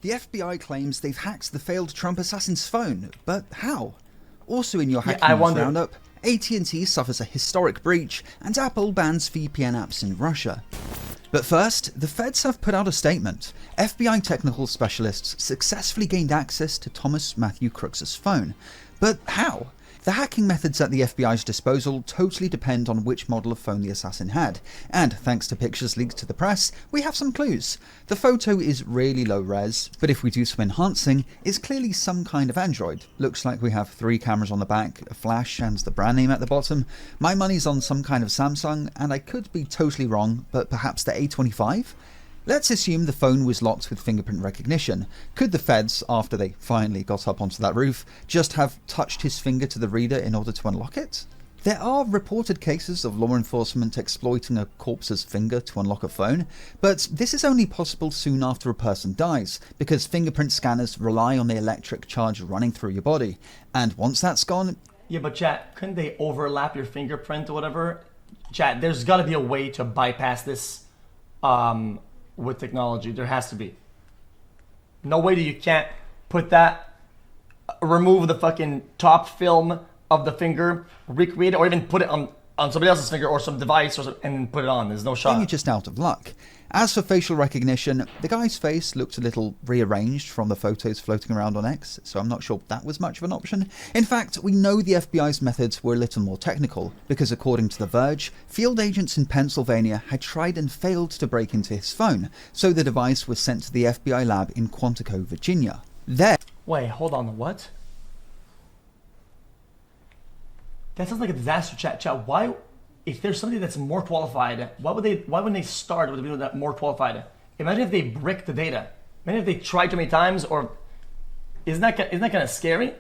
The FBI claims they've hacked the failed Trump assassin's phone, but how? Also in your hacking news roundup, AT&T suffers a historic breach and Apple bans VPN apps in Russia. But first, the feds have put out a statement. FBI technical specialists successfully gained access to Thomas Matthew Crooks's phone. But how? The hacking methods at the FBI's disposal totally depend on which model of phone the assassin had, and thanks to pictures leaked to the press, we have some clues. The photo is really low res, but if we do some enhancing, it's clearly some kind of Android. Looks like we have 3 cameras on the back, a flash, and the brand name at the bottom. My money's on some kind of Samsung, and I could be totally wrong, but perhaps the A25? Let's assume the phone was locked with fingerprint recognition. Could the feds, after they finally got up onto that roof, just have touched his finger to the reader in order to unlock it? There are reported cases of law enforcement exploiting a corpse's finger to unlock a phone, but this is only possible soon after a person dies, because fingerprint scanners rely on the electric charge running through your body, and once that's gone... Yeah, but chat, couldn't they overlap your fingerprint or whatever? Chat, there's gotta be a way to bypass this, with technology. There has to be. No way that you can't put that, remove the fucking top film of the finger, recreate it, or even put it on somebody else's finger or some device and put it on. There's no shot. You're just out of luck. As for facial recognition, the guy's face looked a little rearranged from the photos floating around on X, so I'm not sure that was much of an option. In fact, we know the FBI's methods were a little more technical, because according to The Verge, field agents in Pennsylvania had tried and failed to break into his phone, so the device was sent to the FBI lab in Quantico, Virginia. Wait, hold on, what? That sounds like a disaster, chat. Why? If there's somebody that's more qualified, why wouldn't they start with the people that are more qualified? Imagine if they brick the data. Imagine if they tried too many times, or isn't that kind of scary?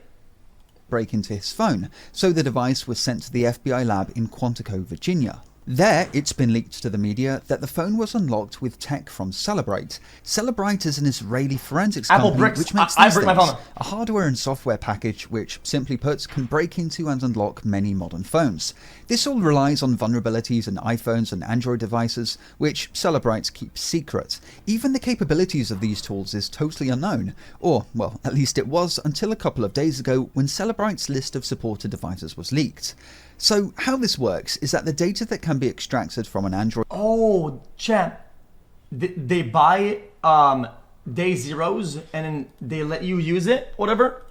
Break into his phone, so the device was sent to the FBI lab in Quantico, Virginia. There, it's been leaked to the media that the phone was unlocked with tech from Celebrite. Celebrite is an Israeli forensics company which makes these things, a hardware and software package which, simply put, can break into and unlock many modern phones. This all relies on vulnerabilities in iPhones and Android devices, which Celebrite keeps secret. Even the capabilities of these tools is totally unknown, or, well, at least it was until a couple of days ago when Celebrite's list of supported devices was leaked. So how this works is that the data that can be extracted from an Android... Oh, chat. They buy day zeros and then they let you use it, whatever,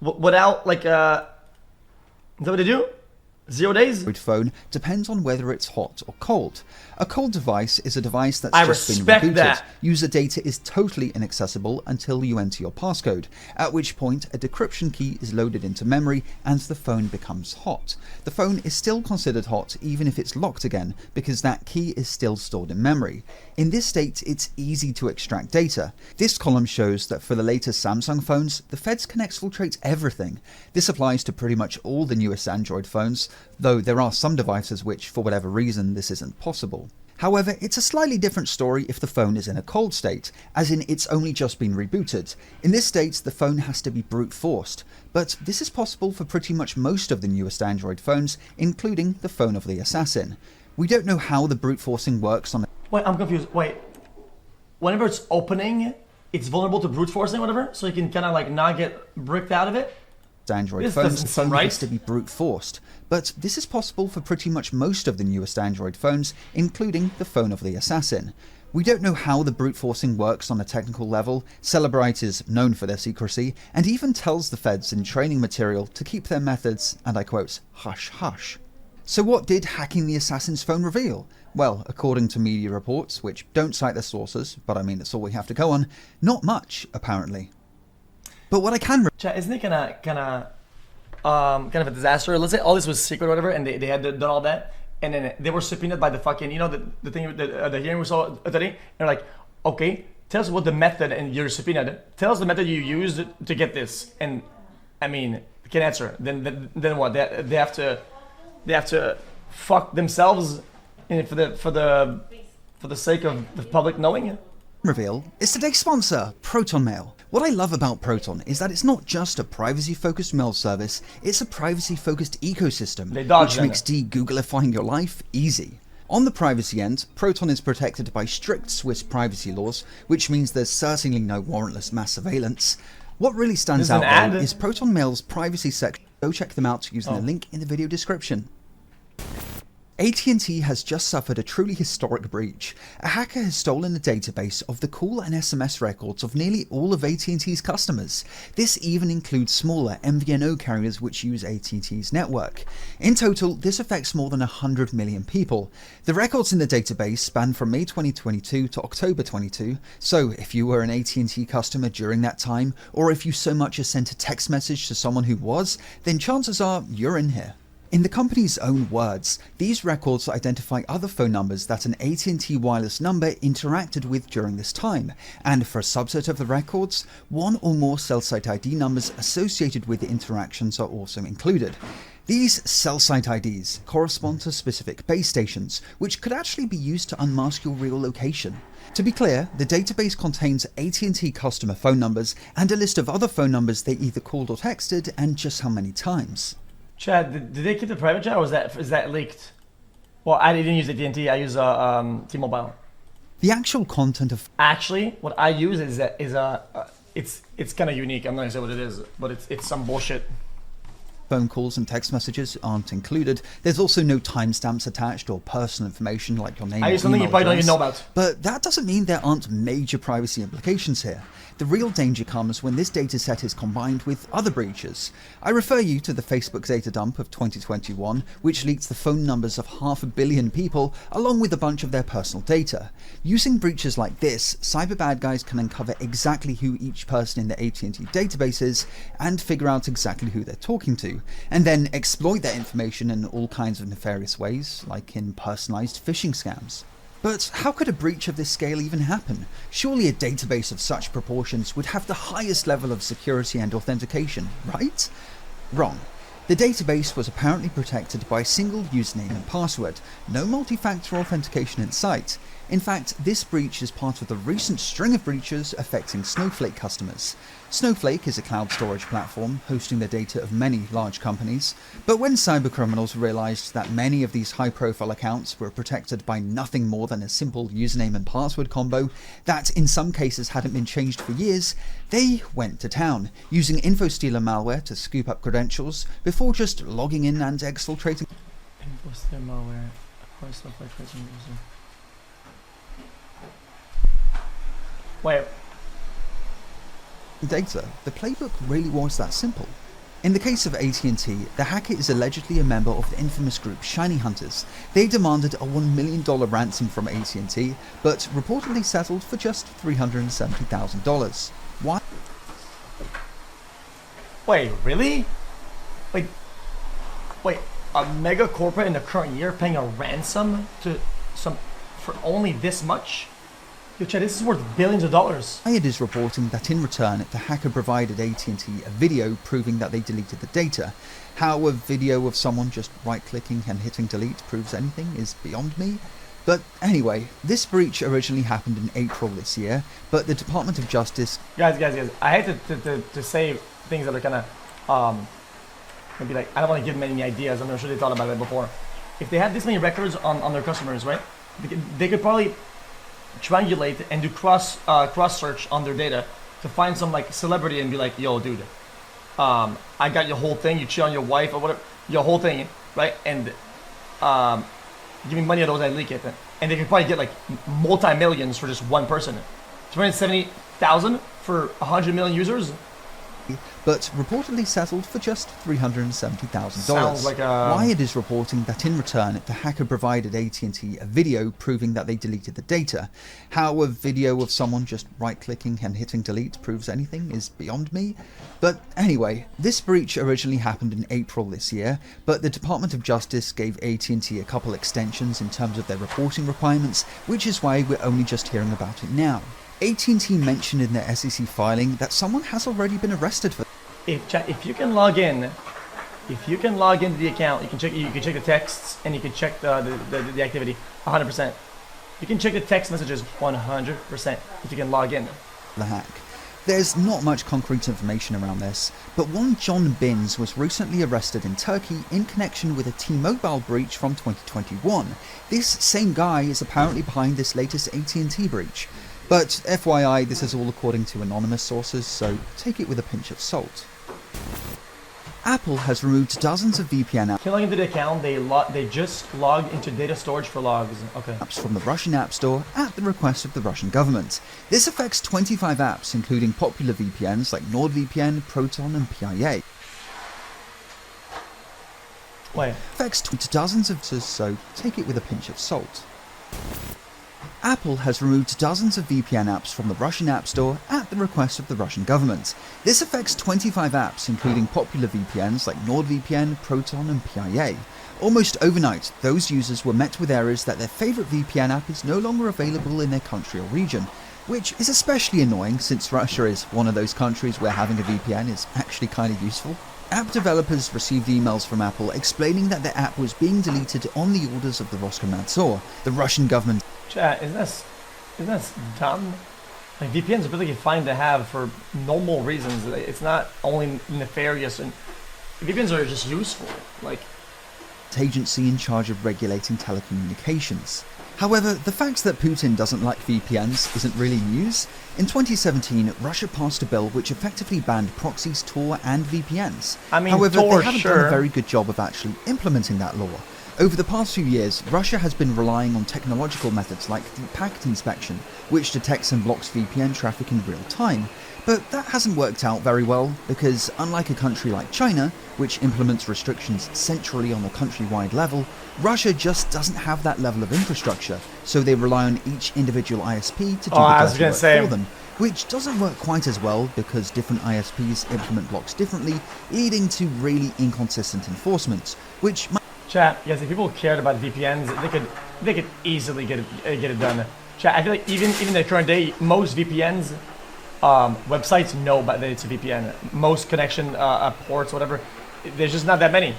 without like, is that what they do? 0 days? Phone depends on whether it's hot or cold. A cold device is a device that's just been rebooted. That. User data is totally inaccessible until you enter your passcode, at which point a decryption key is loaded into memory and the phone becomes hot. The phone is still considered hot even if it's locked again, because that key is still stored in memory. In this state, it's easy to extract data. This column shows that for the latest Samsung phones, the feds can exfiltrate everything. This applies to pretty much all the newest Android phones, though there are some devices which, for whatever reason, this isn't possible. However, it's a slightly different story if the phone is in a cold state, as in it's only just been rebooted. In this state, the phone has to be brute forced, but this is possible for pretty much most of the newest Android phones, including the phone of the assassin. We don't know how the brute forcing works on... Wait, I'm confused. Wait, whenever it's opening, it's vulnerable to brute forcing or whatever, so you can kind of like not get bricked out of it? Android phones, the phone has to be brute forced, but this is possible for pretty much most of the newest Android phones, including the phone of the assassin. We don't know how the brute forcing works on a technical level. Celebrite is known for their secrecy, and even tells the feds in training material to keep their methods, and I quote, hush hush. So what did hacking the assassin's phone reveal? Well, according to media reports, which don't cite their sources, but I mean that's all we have to go on, not much, apparently. But what I can... Chat, isn't it kind of a disaster? Let's say all this was secret or whatever, and they had done all that, and then they were subpoenaed by the fucking, you know, the thing, the hearing we saw today, and they're like, okay, tell us what the method, and you're subpoenaed, tell us the method you used to get this, and I mean, they can't answer. Then what? They have to fuck themselves for the sake of the public knowing. Reveal is today's sponsor, Proton Mail. What I love about Proton is that it's not just a privacy-focused mail service, it's a privacy-focused ecosystem, which makes de-Googlifying your life easy. On the privacy end, Proton is protected by strict Swiss privacy laws, which means there's certainly no warrantless mass surveillance. What really stands out though is Proton Mail's privacy section. Go check them out using the link in the video description. AT&T has just suffered a truly historic breach. A hacker has stolen the database of the call and SMS records of nearly all of AT&T's customers. This even includes smaller MVNO carriers which use AT&T's network. In total, this affects more than 100 million people. The records in the database span from May 2022 to October 22, so if you were an AT&T customer during that time, or if you so much as sent a text message to someone who was, then chances are you're in here. In the company's own words, these records identify other phone numbers that an AT&T wireless number interacted with during this time, and for a subset of the records, one or more cell site ID numbers associated with the interactions are also included. These cell site IDs correspond to specific base stations, which could actually be used to unmask your real location. To be clear, the database contains AT&T customer phone numbers and a list of other phone numbers they either called or texted and just how many times. Chad, did they keep the private chat or is that leaked? Well, I didn't use AT&T. I use T-Mobile. The actual content of actually what I use is it's kind of unique. I'm not gonna say what it is, but it's some bullshit. Phone calls and text messages aren't included. There's also no timestamps attached or personal information like your name. I use something you probably don't even know about. But that doesn't mean there aren't major privacy implications here. The real danger comes when this data set is combined with other breaches. I refer you to the Facebook data dump of 2021, which leaked the phone numbers of 500 million people along with a bunch of their personal data. Using breaches like this, cyber bad guys can uncover exactly who each person in the AT&T database is and figure out exactly who they're talking to, and then exploit that information in all kinds of nefarious ways, like in personalized phishing scams. But how could a breach of this scale even happen? Surely a database of such proportions would have the highest level of security and authentication, right? Wrong. The database was apparently protected by a single username and password, no multi-factor authentication in sight. In fact, this breach is part of the recent string of breaches affecting Snowflake customers. Snowflake is a cloud storage platform hosting the data of many large companies, but when cybercriminals realized that many of these high-profile accounts were protected by nothing more than a simple username and password combo that in some cases hadn't been changed for years, they went to town, using InfoStealer malware to scoop up credentials before just logging in and exfiltrating. InfoStealer malware, of course, Snowflake tracing user. Wait. Data. The playbook really was that simple. In the case of AT&T, the hacker is allegedly a member of the infamous group Shiny Hunters. They demanded a $1 million ransom from AT&T, but reportedly settled for just $370,000. Why? Wait, really? Wait, a mega corporate in the current year paying a ransom to for only this much? Yo, Chad, this is worth billions of dollars. It is reporting that in return, the hacker provided AT&T a video proving that they deleted the data. How a video of someone just right-clicking and hitting delete proves anything is beyond me. But anyway, this breach originally happened in April this year, but the Department of Justice... Guys, I hate to say things that are kind of, maybe like, I don't want to give them any ideas. I'm sure they thought about it before. If they had this many records on their customers, right, they could probably triangulate and do cross search on their data to find some like celebrity and be like, yo dude, I got your whole thing, you cheat on your wife or whatever, your whole thing, right? And give me money of those, I leak it. And they could probably get like multi-millions for just one person. 270,000 for 100 million users. But reportedly settled for just $370,000. Sounds like a... Wired is reporting that in return, the hacker provided AT&T a video proving that they deleted the data. How a video of someone just right-clicking and hitting delete proves anything is beyond me. But anyway, this breach originally happened in April this year, but the Department of Justice gave AT&T a couple extensions in terms of their reporting requirements, which is why we're only just hearing about it now. AT&T mentioned in their SEC filing that someone has already been arrested for... If you can log in, into the account, you can check the texts and you can check the activity 100%. You can check the text messages 100% if you can log in. The hack. There's not much concrete information around this, but one John Binns was recently arrested in Turkey in connection with a T-Mobile breach from 2021. This same guy is apparently behind this latest AT&T breach. But FYI, this is all according to anonymous sources, so take it with a pinch of salt. Apple has removed dozens of VPN apps. Can log into the account, they just log into data storage for logs. Okay. Apps from the Russian App Store at the request of the Russian government. This affects 25 apps, including popular VPNs like NordVPN, Proton, and PIA. Wait. Affects dozens of users, so take it with a pinch of salt. Apple has removed dozens of VPN apps from the Russian App Store at the request of the Russian government. This affects 25 apps, including popular VPNs like NordVPN, Proton, and PIA. Almost overnight, those users were met with errors that their favorite VPN app is no longer available in their country or region, which is especially annoying since Russia is one of those countries where having a VPN is actually kind of useful. App developers received emails from Apple explaining that their app was being deleted on the orders of the Roskomnadzor, the Russian government. Chat, isn't this dumb? Like, VPNs are really fine to have for normal reasons. It's not only nefarious, and VPNs are just useful. Like, agency in charge of regulating telecommunications. However, the fact that Putin doesn't like VPNs isn't really news. In 2017, Russia passed a bill which effectively banned proxies, Tor, and VPNs. However, they haven't done a very good job of actually implementing that law. Over the past few years, Russia has been relying on technological methods like deep packet inspection, which detects and blocks VPN traffic in real time. But that hasn't worked out very well because, unlike a country like China, which implements restrictions centrally on a countrywide level, Russia just doesn't have that level of infrastructure, so they rely on each individual ISP to do the dirty work for them, which doesn't work quite as well because different ISPs implement blocks differently, leading to really inconsistent enforcement, which Chat, yes, if people cared about VPNs, they could easily get it done. Chat, I feel like even in the current day, most VPNs websites know that it's a VPN. Most connection ports, whatever, there's just not that many.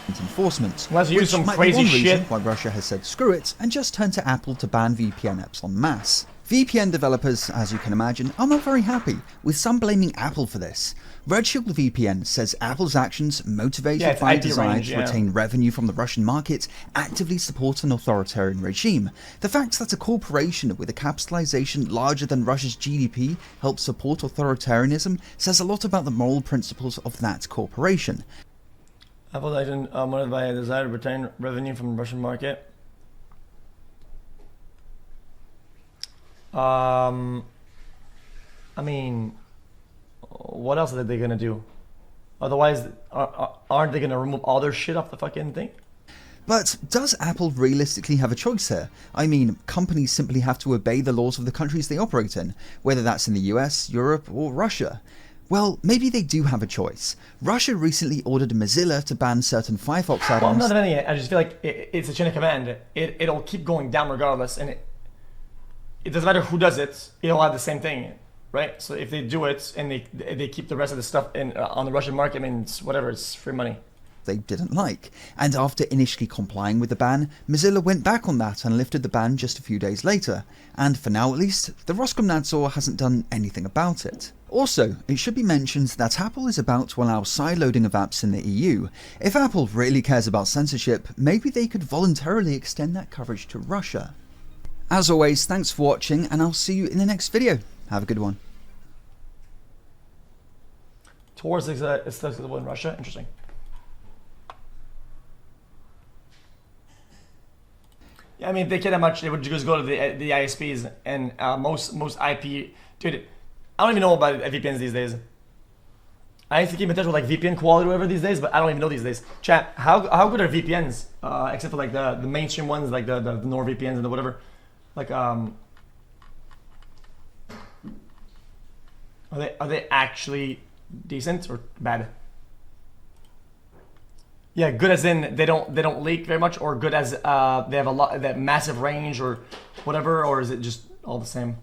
Enforcement, unless you use some crazy shit. Why Russia has said screw it and just turned to Apple to ban VPN apps en masse. VPN developers, as you can imagine, are not very happy, with some blaming Apple for this. Redshield VPN says Apple's actions, motivated by a desire to retain revenue from the Russian market, actively support an authoritarian regime. The fact that a corporation with a capitalization larger than Russia's GDP helps support authoritarianism says a lot about the moral principles of that corporation. Apple's action motivated by a desire to retain revenue from the Russian market. I mean, what else are they gonna do? Otherwise, aren't they gonna remove all their shit off the fucking thing? But does Apple realistically have a choice here? I mean, companies simply have to obey the laws of the countries they operate in, whether that's in the US, Europe, or Russia. Well, maybe they do have a choice. Russia recently ordered Mozilla to ban certain Firefox add-ons. Well, I'm not banning it. I just feel like it's a chain of command. It'll keep going down regardless, and it doesn't matter who does it, it'll have the same thing, right? So if they do it and they keep the rest of the stuff on the Russian market, I mean, it's whatever, it's free money. They didn't like. And after initially complying with the ban, Mozilla went back on that and lifted the ban just a few days later. And for now at least, the Roskomnadzor hasn't done anything about it. Also, it should be mentioned that Apple is about to allow sideloading of apps in the EU. If Apple really cares about censorship, maybe they could voluntarily extend that coverage to Russia. As always, thanks for watching, and I'll see you in the next video. Have a good one. Towards accessible in Russia? Interesting. Yeah, I mean, if they care that much, they would just go to the ISPs and most IP. Dude, I don't even know about VPNs these days. I used to keep in touch with like VPN quality or whatever these days, but I don't even know these days. Chat, how good are VPNs? Except for like the mainstream ones, like the NordVPNs and the whatever. Like are they actually decent or bad? Yeah, good as in they don't leak very much, or good as they have that massive range or whatever, or is it just all the same?